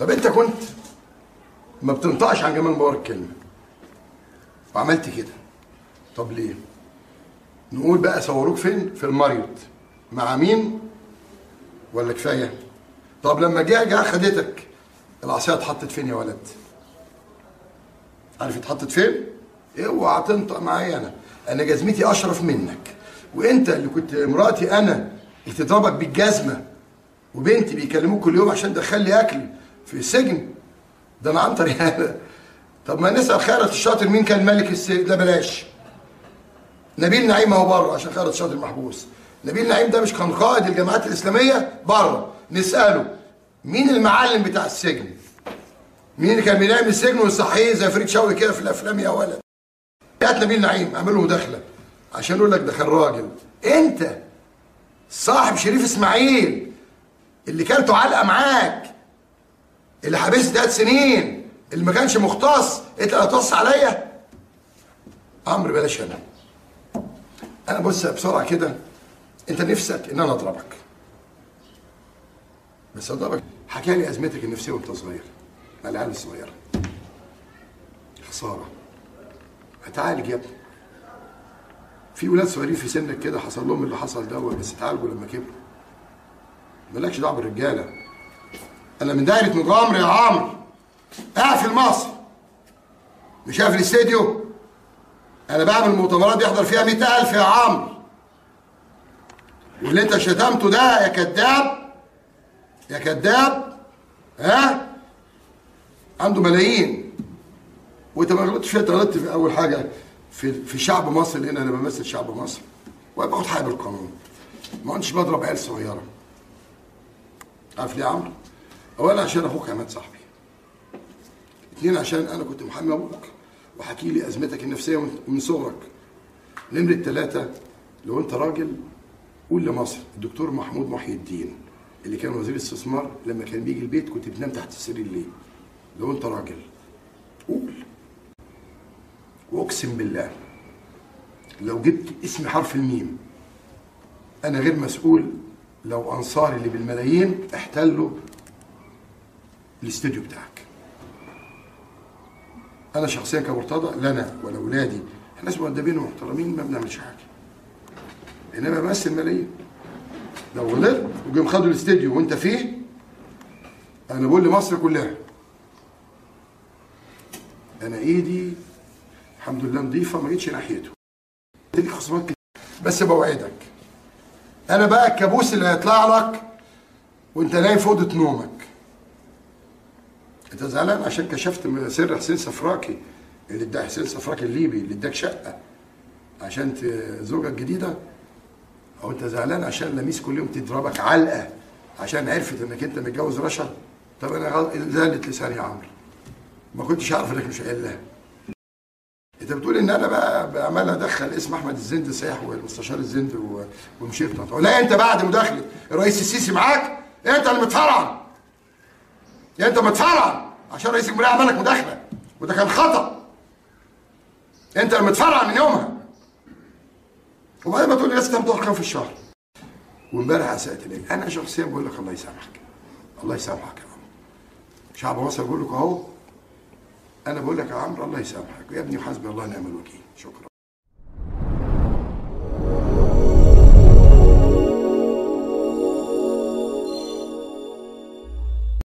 طب انت كنت ما بتنطقش عن جمال مبارك كلمه وعملت كده، طب ليه؟ نقول بقى صوروك فين؟ في المريض مع مين؟ ولا كفايه؟ طب لما جه خدتك العصايه اتحطت فين يا ولد؟ عارف اتحطت فين؟ اوعى تنطق معايا، انا جزمتي اشرف منك، وانت اللي كنت مراتي انا بتضربك بالجزمه وبنتي بيكلموك كل يوم عشان تدخل لي اكل في السجن، ده انا عنتر يعني. طب ما نسال خيرت الشاطر مين كان ملك السجن؟ لا بلاش. نبيل نعيم اهو بره عشان خيرت الشاطر محبوس. نبيل نعيم ده مش كان قائد الجماعات الاسلاميه؟ بره، نساله مين المعلم بتاع السجن؟ مين اللي كان بينام السجن ويصحيه زي فريد شوقي كده في الافلام يا ولد؟ هات نبيل نعيم اعمل له مداخله عشان يقول لك ده كان راجل. انت صاحب شريف اسماعيل اللي كلته علقه معاك، اللي حبست 3 سنين، اللي ما كانش مختص، انت اللي هتوصي عليا؟ عمرو بلاش. انا بص بسرعه كده، انت نفسك ان انا اضربك، بس اضربك. حكى لي ازمتك النفسيه وانت صغير مع العيال الصغيره. خساره. هتعالج يا ابني. في ولاد صغيرين في سنك كده حصل لهم اللي حصل دوت، بس اتعالجوا لما كبروا. مالكش دعوه بالرجاله. انا من دايره مجامر يا عمرو، قاعد في مصر، مش قاعد في الاستديو. انا بعمل مؤتمرات بيحضر فيها 100,000 يا عمرو. واللي انت شتمته ده يا كذاب يا كذاب، ها؟ عنده ملايين. وانت ما غلطتش فيها، انت غلطت في اول حاجه في شعب مصر، لان انا بمثل شعب مصر وباخد حقي بالقانون. ما كنتش بضرب عيال صغيره. عارف ليه يا عمرو؟ اولا عشان اخوك عماد صاحبي. 2 عشان انا كنت محامي ابوك وحكي لي ازمتك النفسيه من صغرك. نمره 3 لو انت راجل قول لمصر الدكتور محمود محي الدين اللي كان وزير الاستثمار لما كان بيجي البيت كنت بتنام تحت السرير ليه؟ لو انت راجل قول. واقسم بالله لو جبت اسم حرف الميم انا غير مسؤول لو انصاري اللي بالملايين احتلوا الاستوديو بتاعك. انا شخصيا كمرتضى لا انا ولا اولادي احنا ناس مؤدبين ومحترمين ما بنعملش حاجه، انما بمثل ملايين. لو غلطت وجم خدوا الاستديو وانت فيه انا بقول لمصر كلها انا ايدي الحمد لله نظيفه ما جيتش ناحيته. ليك خصومات كتير بس بوعدك انا بقى الكابوس اللي هيطلع لك وانت نايم في اوضه نومك. انت زعلان عشان كشفت سر حسين صفراكي اللي اداك، حسين صفراكي الليبي اللي اداك شقه عشان زوجك جديده؟ او انت زعلان عشان لميس كل يوم تضربك علقه عشان عرفت انك انت متجوز رشا؟ طب انا زالت لساني يا عمرو، ما كنتش عارف انك مش قايل لها. انت بتقول ان انا بقى بعمل ادخل اسم احمد الزند صحيح والمستشار الزند ومشير. لا انت بعد مداخله الرئيس السيسي معاك انت اللي متفرعن. انت متفرعن عشان رئيس الجمهوريه عمل لك مداخله وده كان خطا. انت اللي متفرعن من يومها. وبعدين ما تقول لي لازم تاخد كام في الشهر. وامبارح اسأت لي انا شخصيا بقول لك الله يسامحك. الله يسامحك يا عمرو. شعب مصر بقول لك اهو. انا بقول لك يا عمرو الله يسامحك يا ابني وحسبي الله ونعم الوكيل. شكرا.